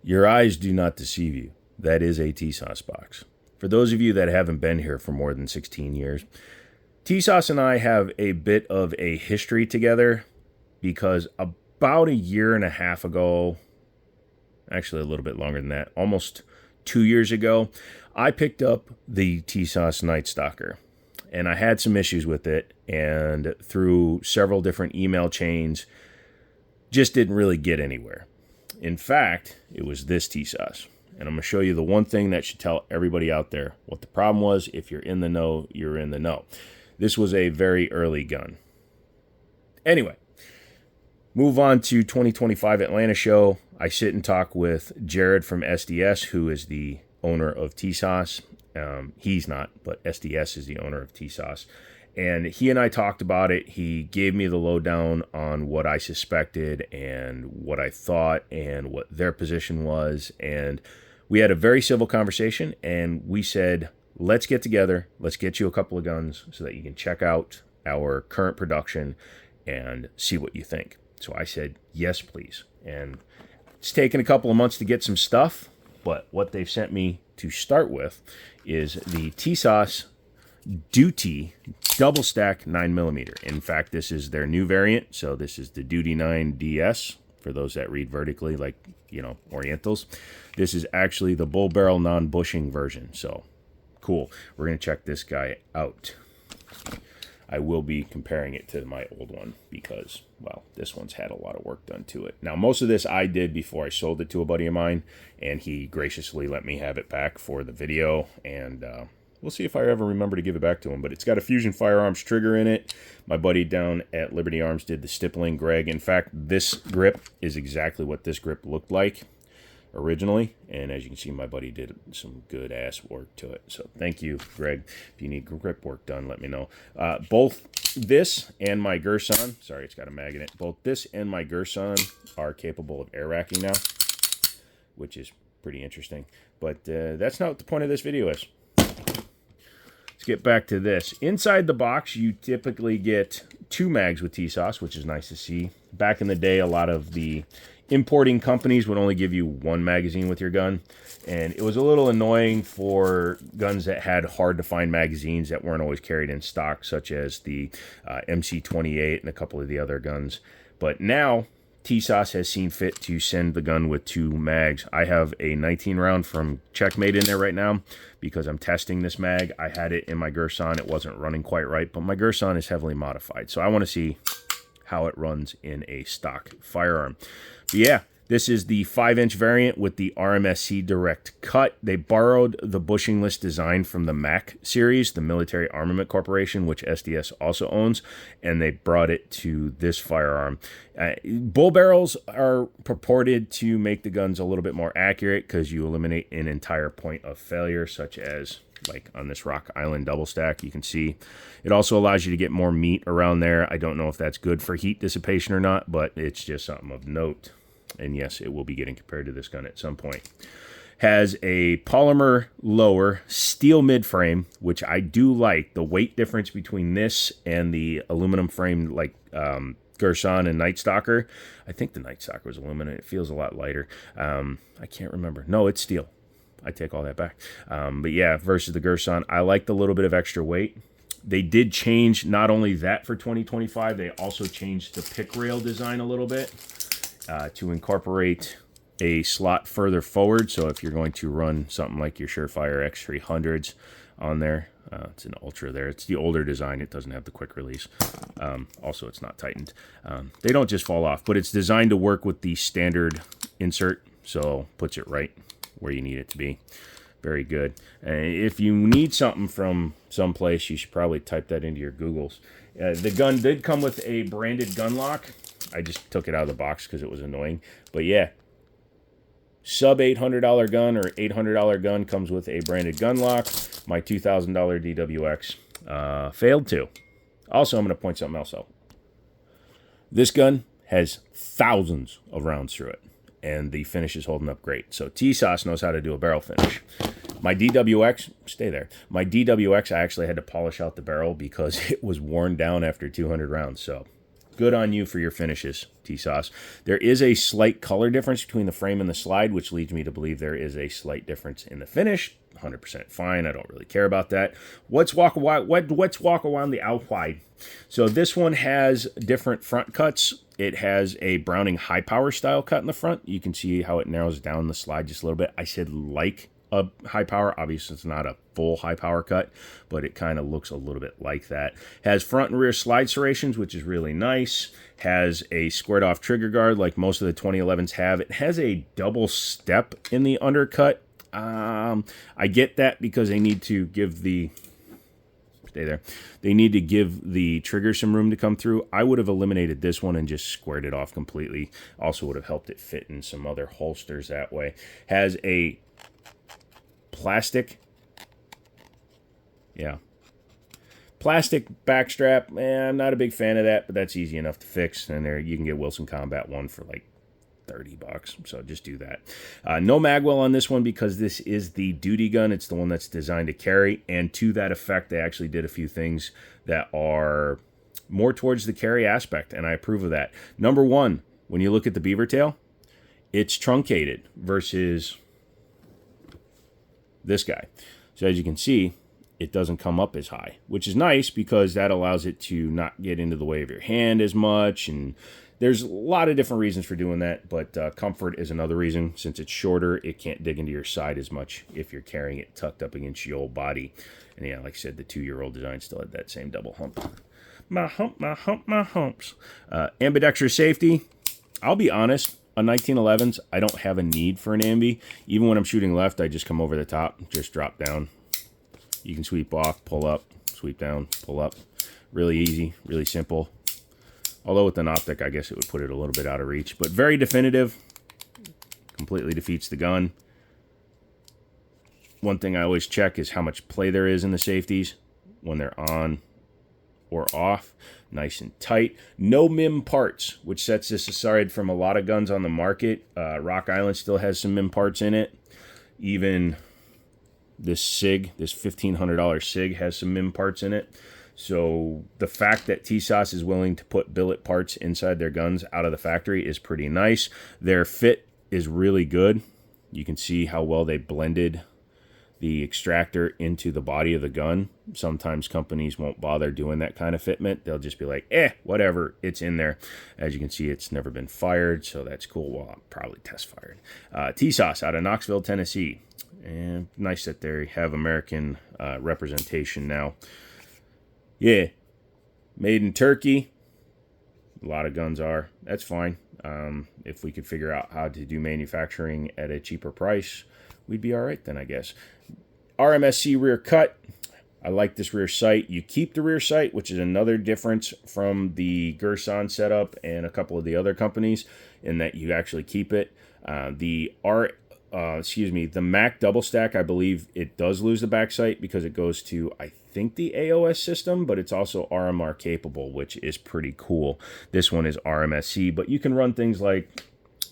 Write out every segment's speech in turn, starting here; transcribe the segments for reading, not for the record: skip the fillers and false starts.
Your eyes do not deceive you. That is a Tisas box. For those of you that haven't been here for more than 16 years, Tisas and I have a bit of a history together because about a year and a half ago, actually a little bit longer than that, almost 2 years ago, I picked up the Tisas Night Stalker. And I had some issues with it, and through several different email chains, just didn't really get anywhere. In fact, it was this Tisas. And I'm going to show you the one thing that should tell everybody out there what the problem was. If you're in the know, you're in the know. This was a very early gun. Anyway, move on to 2025 Atlanta show. I sit and talk with Jared from SDS, who is the owner of Tisas. He's not, but SDS is the owner of Tisas. And he and I talked about it. He gave me the lowdown on what I suspected and what I thought and what their position was. And we had a very civil conversation, and we said, let's get together. Let's get you a couple of guns so that you can check out our current production and see what you think. So I said, yes, please. And it's taken a couple of months to get some stuff, but what they've sent me to start with is the Tisas Duty double stack 9mm. In fact, this is their new variant. So this is the Duty 9 DS for those that read vertically, like, you know, Orientals. This is actually the bull barrel non-bushing version. So cool. We're going to check this guy out. I will be comparing it to my old one because, well, this one's had a lot of work done to it. Now, most of this I did before I sold it to a buddy of mine, and he graciously let me have it back for the video, and we'll see if I ever remember to give it back to him. But it's got a Fusion Firearms trigger in it. My buddy down at Liberty Arms did the stippling, Greg. In fact, this grip is exactly what this grip looked like originally, and as you can see, my buddy did some good ass work to it. So thank you, Greg. If you need grip work done, let me know. Both this and my Gerson, sorry, it's got a mag in it. Both this and my Gerson are capable of air racking now, which is pretty interesting. But that's not what the point of this video is. Let's get back to this. Inside the box, you typically get 2 mags with Tisas, which is nice to see. Back in the day, a lot of the importing companies would only give you 1 magazine with your gun, and it was a little annoying for guns that had hard-to-find magazines that weren't always carried in stock, such as the MC-28 and a couple of the other guns. But now, Tisas has seen fit to send the gun with 2 mags. I have a 19-round from Checkmate in there right now because I'm testing this mag. I had it in my Gerson. It wasn't running quite right, but my Gerson is heavily modified, so I want to see how it runs in a stock firearm. But yeah, this is the 5-inch variant with the RMSC direct cut. They borrowed the bushingless design from the MAC series, the Military Armament Corporation, which SDS also owns, and they brought it to this firearm. Bull barrels are purported to make the guns a little bit more accurate because you eliminate an entire point of failure, such as like on this Rock Island double stack. You can see it also allows you to get more meat around there. I don't know if that's good for heat dissipation or not, but it's just something of note. And yes, it will be getting compared to this gun at some point. Has a polymer lower, steel mid frame, which I do like. The weight difference between this and the aluminum frame like Gerson and Night Stalker. I think the Night Stalker was aluminum. It feels a lot lighter. I can't remember. No, it's steel. I take all that back. But yeah, versus the Gerson, I like the little bit of extra weight. They did change not only that for 2025, they also changed the pick rail design a little bit to incorporate a slot further forward. So if you're going to run something like your Surefire X300s on there, it's an Ultra there. It's the older design. It doesn't have the quick release. Also, it's not tightened. They don't just fall off, but it's designed to work with the standard insert, so puts it right where you need it to be. Very good. If you need something from someplace, you should probably type that into your Googles. The gun did come with a branded gun lock. I just took it out of the box because it was annoying. But yeah, sub $800 gun or $800 gun comes with a branded gun lock. My $2,000 DWX failed to. Also, I'm going to point something else out. This gun has thousands of rounds through it, and the finish is holding up great. So Tisas knows how to do a barrel finish. My DWX, stay there. My DWX, I actually had to polish out the barrel because it was worn down after 200 rounds. So Good on you for your finishes, Tisas. There is a slight color difference between the frame and the slide, which leads me to believe there is a slight difference in the finish. 100% fine. I don't really care about that. Let's walk around the outside. So this one has different front cuts. It has a Browning high power style cut in the front. You can see how it narrows down the slide just a little bit. I said like a high power. Obviously, it's not a full high power cut, but it kind of looks a little bit like that. Has front and rear slide serrations, which is really nice. Has a squared off trigger guard like most of the 2011s have. It has a double step in the undercut. I get that because they need to give the They need to give the trigger some room to come through. I would have eliminated this one and just squared it off completely. Also would have helped it fit in some other holsters that way. Has a plastic backstrap. I'm not a big fan of that, but that's easy enough to fix. And there you can get Wilson Combat one for like $30, so just do that. No magwell on this one because this is the duty gun. It's the one that's designed to carry, and to that effect, they actually did a few things that are more towards the carry aspect, and I approve of that. Number one, when you look at the beaver tail, it's truncated versus this guy. So as you can see, it doesn't come up as high, which is nice because that allows it to not get into the way of your hand as much, and there's a lot of different reasons for doing that, but comfort is another reason. Since it's shorter, it can't dig into your side as much if you're carrying it tucked up against your old body. And yeah, like I said, the 2-year-old design still had that same double hump. My humps. Ambidextrous safety. I'll be honest, on 1911s, I don't have a need for an ambi. Even when I'm shooting left, I just come over the top, just drop down. You can sweep off, pull up, sweep down, pull up. Really easy, really simple. Although with an optic, I guess it would put it a little bit out of reach. But very definitive. Completely defeats the gun. One thing I always check is how much play there is in the safeties when they're on or off. Nice and tight. No MIM parts, which sets this aside from a lot of guns on the market. Rock Island still has some MIM parts in it. Even this SIG, this $1,500 SIG, has some MIM parts in it. So the fact that Tisas is willing to put billet parts inside their guns out of the factory is pretty nice. Their fit is really good. You can see how well they blended the extractor into the body of the gun. Sometimes companies won't bother doing that kind of fitment. They'll just be like, whatever, it's in there. As you can see, it's never been fired, so that's cool. Well, I'll probably test fired. Tisas out of Knoxville, Tennessee. And nice that they have American representation now. Yeah, made in Turkey. A lot of guns are. That's fine. If we could figure out how to do manufacturing at a cheaper price, we'd be all right then, I guess. RMSC rear cut. I like this rear sight. You keep the rear sight, which is another difference from the Gerson setup and a couple of the other companies, in that you actually keep it. The Mac double stack, I believe it does lose the back sight because it goes to, I think, the AOS system, but it's also RMR capable, which is pretty cool. This one is RMSC, but you can run things like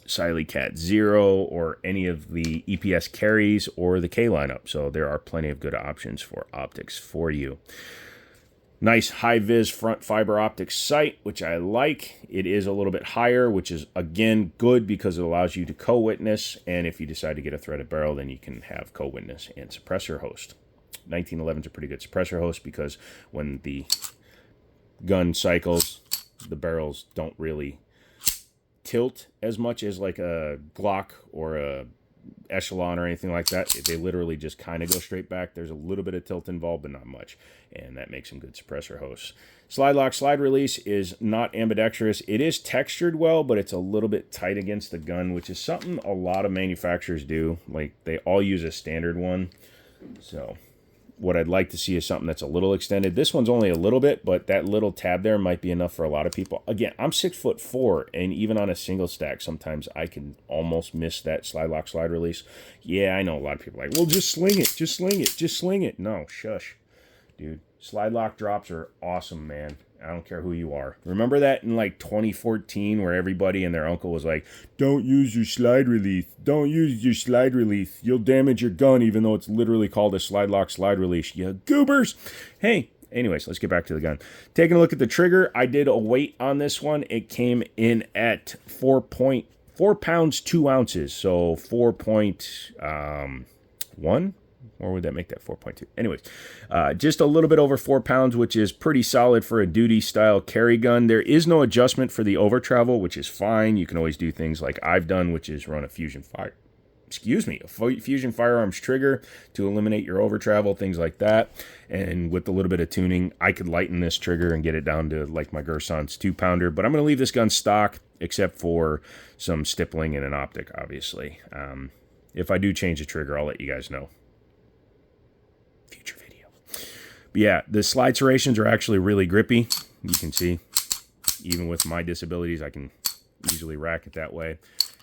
Silecat Zero or any of the EPS carries or the K lineup. So there are plenty of good options for optics for you. Nice high-vis front fiber optic sight, which I like. It is a little bit higher, which is, again, good because it allows you to co-witness. And if you decide to get a threaded barrel, then you can have co-witness and suppressor host. 1911 is a pretty good suppressor host because when the gun cycles, the barrels don't really tilt as much as like a Glock or a Echelon or anything like that. They literally just kind of go straight back. There's a little bit of tilt involved, but not much, and that makes them good suppressor hosts. Slide lock, slide release is not ambidextrous. It is textured well, but it's a little bit tight against the gun, which is something a lot of manufacturers do. Like, they all use a standard one. So what I'd like to see is something that's a little extended. This one's only a little bit, but that little tab there might be enough for a lot of people. Again, I'm 6'4", and even on a single stack, sometimes I can almost miss that slide lock, slide release. Yeah, I know a lot of people are like, well, just sling it, just sling it, just sling it. No, shush, dude. Slide lock drops are awesome, man. I don't care who you are. Remember that in like 2014 where everybody and their uncle was like, don't use your slide release. Don't use your slide release. You'll damage your gun even though it's literally called a slide lock slide release. You goobers. Hey, Anyways, let's get back to the gun. Taking a look at the trigger, I did a weight on this one. It came in at 4.4 pounds 2 ounces, so 4.1. Or would that make that 4.2? Anyways, just a little bit over 4 pounds, which is pretty solid for a duty style carry gun. There is no adjustment for the over travel, which is fine. You can always do things like I've done, which is run a Fusion Firearms trigger to eliminate your over travel, things like that. And with a little bit of tuning, I could lighten this trigger and get it down to like my Gerson's 2-pounder. But I'm going to leave this gun stock, except for some stippling and an optic, obviously. If I do change the trigger, I'll let you guys know. Future video. But yeah, the slide serrations are actually really grippy. You can see, even with my disabilities, I can easily rack it that way.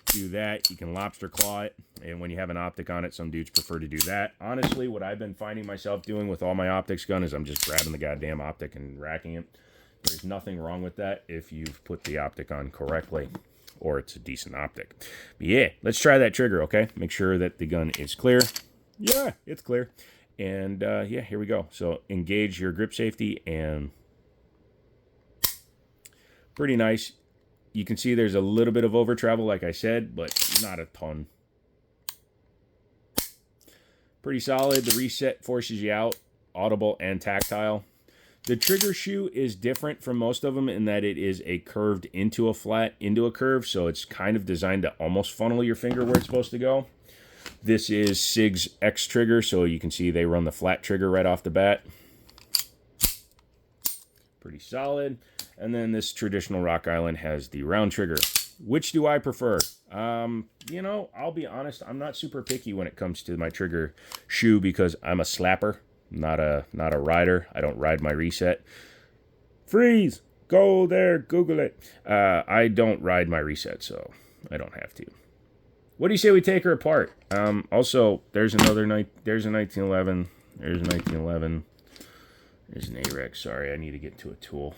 Do that, you can lobster claw it, and when you have an optic on it, some dudes prefer to do that. Honestly, what I've been finding myself doing with all my optics gun is I'm just grabbing the goddamn optic and racking it. There's nothing wrong with that if you've put the optic on correctly, or it's a decent optic. But yeah, let's try that trigger, okay? Make sure that the gun is clear. Yeah, it's clear. And yeah, here we go. So engage your grip safety, and pretty nice. You can see there's a little bit of over travel, like I said, but not a ton. Pretty solid. The reset forces you out, audible and tactile. The trigger shoe is different from most of them in that it is a curved into a flat, into a curve, so it's kind of designed to almost funnel your finger where it's supposed to go. This is SIG's X trigger, so you can see they run the flat trigger right off the bat. Pretty solid. And then this traditional Rock Island has the round trigger. Which do I prefer? You know, I'll be honest, I'm not super picky when it comes to my trigger shoe because I'm a slapper, not a rider. I don't ride my reset. Freeze! Go there, Google it. I don't ride my reset, so I don't have to. What do you say we take her apart? Also, there's a 1911. There's a 1911. There's an AREX. Sorry, I need to get to a tool.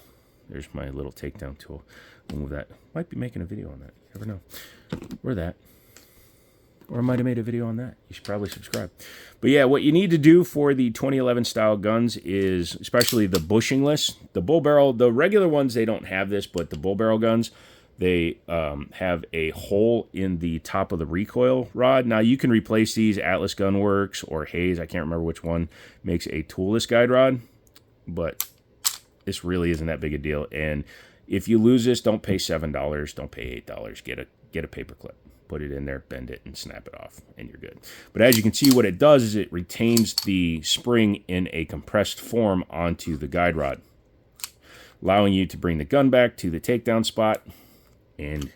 There's my little takedown tool. We'll move that. Might be making a video on that. You never know. Or that. Or I might have made a video on that. You should probably subscribe. But yeah, what you need to do for the 2011 style guns is, especially the bushingless, the bull barrel, the regular ones, they don't have this, but the bull barrel guns, they have a hole in the top of the recoil rod. Now, you can replace these. Atlas Gunworks or Hayes, I can't remember which one, makes a toolless guide rod. But this really isn't that big a deal. And if you lose this, don't pay $7. Don't pay $8. Get a paper clip. Put it in there, bend it, and snap it off, and you're good. But as you can see, what it does is it retains the spring in a compressed form onto the guide rod, allowing you to bring the gun back to the takedown spot. And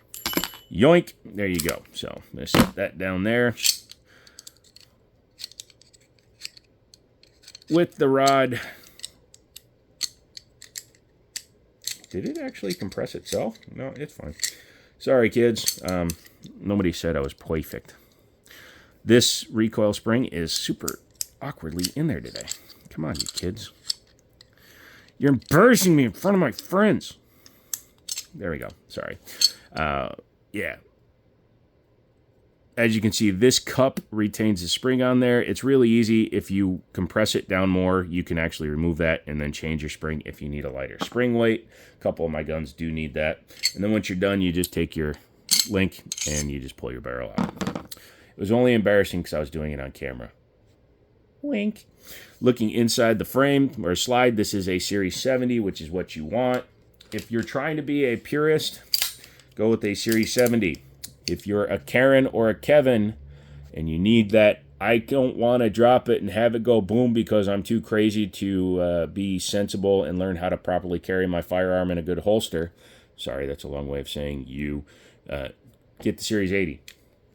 yoink, there you go. So I'm going to set that down there. With the rod, did it actually compress itself? No, it's fine. Sorry, kids. Nobody said I was perfect. This recoil spring is super awkwardly in there today. Come on, you kids. You're embarrassing me in front of my friends. There we go. Sorry. Yeah. As you can see, this cup retains the spring on there. It's really easy. If you compress it down more, you can actually remove that and then change your spring if you need a lighter spring weight. A couple of my guns do need that. And then once you're done, you just take your link and you just pull your barrel out. It was only embarrassing because I was doing it on camera. Wink. Looking inside the frame or slide, this is a Series 70, which is what you want. If you're trying to be a purist, go with a Series 70. If you're a Karen or a Kevin and you need that, I don't want to drop it and have it go boom because I'm too crazy to be sensible and learn how to properly carry my firearm in a good holster. Sorry, that's a long way of saying you get the Series 80.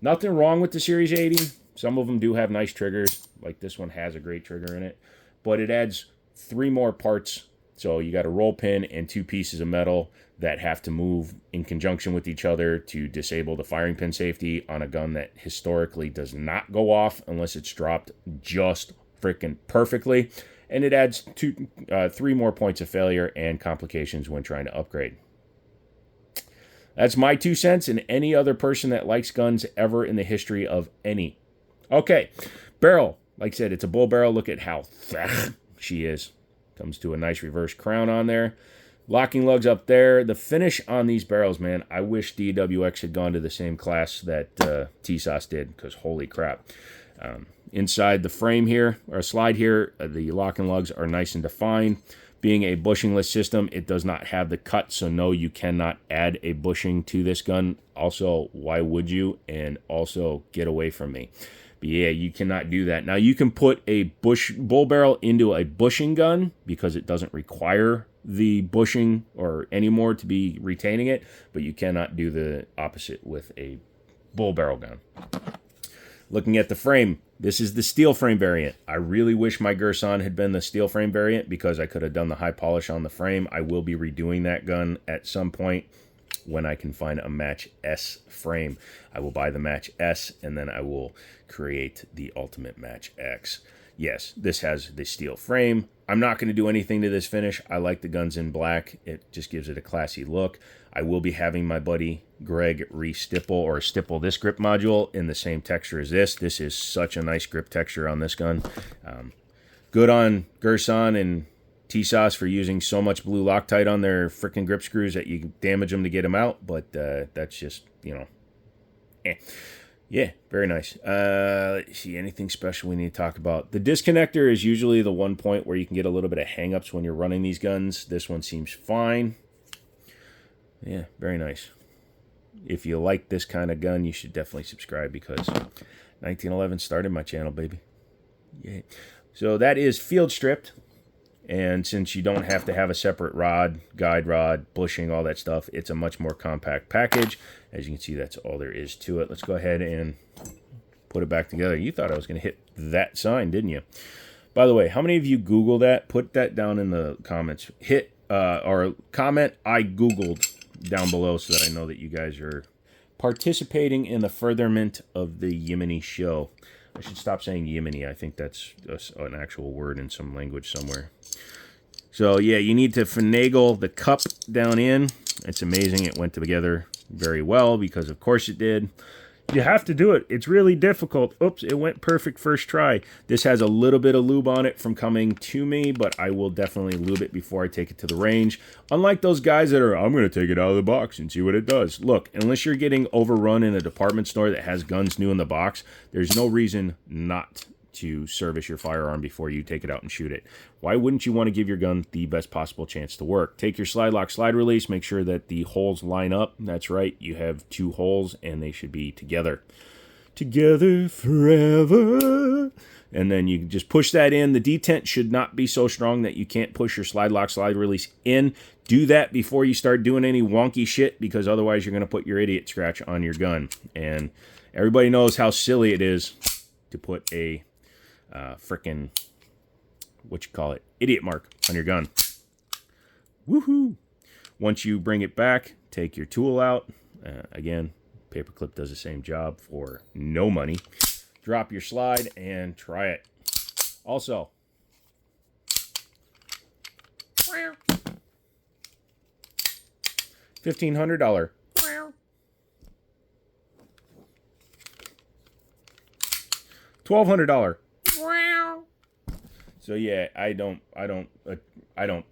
Nothing wrong with the Series 80. Some of them do have nice triggers, like this one has a great trigger in it, but it adds 3 more parts. So you got a roll pin and 2 pieces of metal that have to move in conjunction with each other to disable the firing pin safety on a gun that historically does not go off unless it's dropped just freaking perfectly. And it adds 3 more points of failure and complications when trying to upgrade. That's my 2 cents and any other person that likes guns ever in the history of any. Okay, barrel. Like I said, it's a bull barrel. Look at how thick she is. Comes to a nice reverse crown on there. Locking lugs up there. The finish on these barrels, man, I wish DWX had gone to the same class that Tisas did, because holy crap. Inside the frame here, or slide here, the locking lugs are nice and defined. Being a bushingless system, it does not have the cut, so no, you cannot add a bushing to this gun. Also, why would you? And also, get away from me. But yeah, you cannot do that. Now, you can put a bull barrel into a bushing gun because it doesn't require the bushing or anymore to be retaining it, but you cannot do the opposite with a bull barrel gun. Looking at the frame, this is the steel frame variant. I really wish my Gerson had been the steel frame variant because I could have done the high polish on the frame. I will be redoing that gun at some point when I can find a Match S frame. I will buy the Match S and then I will create the ultimate Match X. Yes, this has the steel frame. I'm not going to do anything to this finish. I like the guns in black. It just gives it a classy look. I will be having my buddy Greg stipple this grip module in the same texture as this. This is such a nice grip texture on this gun. Good on Gerson and Tisas for using so much blue Loctite on their freaking grip screws that you damage them to get them out, but that's just, Yeah, very nice. Let's see, anything special we need to talk about? The disconnector is usually the one point where you can get a little bit of hang-ups when you're running these guns. This one seems fine. Yeah, very nice. If you like this kind of gun, you should definitely subscribe because 1911 started my channel, baby. Yeah. So that is field stripped. And since you don't have to have a separate rod, guide rod, bushing, all that stuff, it's a much more compact package. As you can see, that's all there is to it. Let's go ahead and put it back together. You thought I was going to hit that sign, didn't you? By the way, how many of you Google that? Put that down in the comments. Or comment I Googled down below so that I know that you guys are participating in the furtherment of the Yemeni show. I should stop saying Yemeni. I think that's an actual word in some language somewhere. So, yeah, you need to finagle the cup down in. It's amazing it went together very well because, of course, it did. You have to do it. It's really difficult. Oops, it went perfect first try. This has a little bit of lube on it from coming to me, but I will definitely lube it before I take it to the range. Unlike those guys that are, I'm going to take it out of the box and see what it does. Look, unless you're getting overrun in a department store that has guns new in the box, there's no reason not to service your firearm before you take it out and shoot it. Why wouldn't you want to give your gun the best possible chance to work? Take your slide lock, slide release, make sure that the holes line up. That's right, you have two holes and they should be together. Together forever. And then you just push that in. The detent should not be so strong that you can't push your slide lock, slide release in. Do that before you start doing any wonky shit because otherwise you're going to put your idiot scratch on your gun. And everybody knows how silly it is to put a frickin' idiot mark on your gun. Woohoo! Once you bring it back, take your tool out. Again, paperclip does the same job for no money. Drop your slide and try it. Also, $1,500. $1,200. So yeah, I don't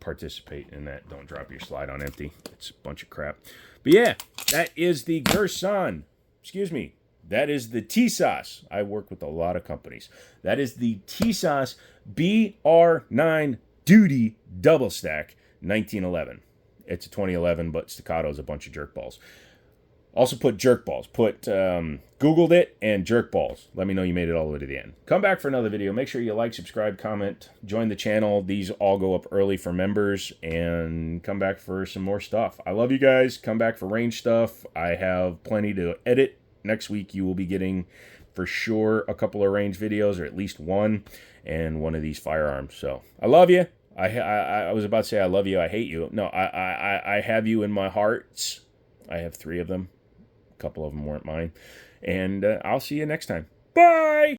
participate in that. Don't drop your slide on empty. It's a bunch of crap. But yeah, that is the Gerson. Excuse me. That is the Tisas. I work with a lot of companies. That is the Tisas BR9 Duty Double Stack 1911. It's a 2011, but staccato is a bunch of jerk balls. Also put jerk balls. Googled it and jerk balls. Let me know you made it all the way to the end. Come back for another video. Make sure you like, subscribe, comment, join the channel. These all go up early for members. And come back for some more stuff. I love you guys. Come back for range stuff. I have plenty to edit. Next week you will be getting, for sure, a couple of range videos, or at least one, and one of these firearms. So, I love you. I was about to say I love you, I hate you. No, I have you in my hearts. I have 3 of them. A couple of them weren't mine. And I'll see you next time. Bye!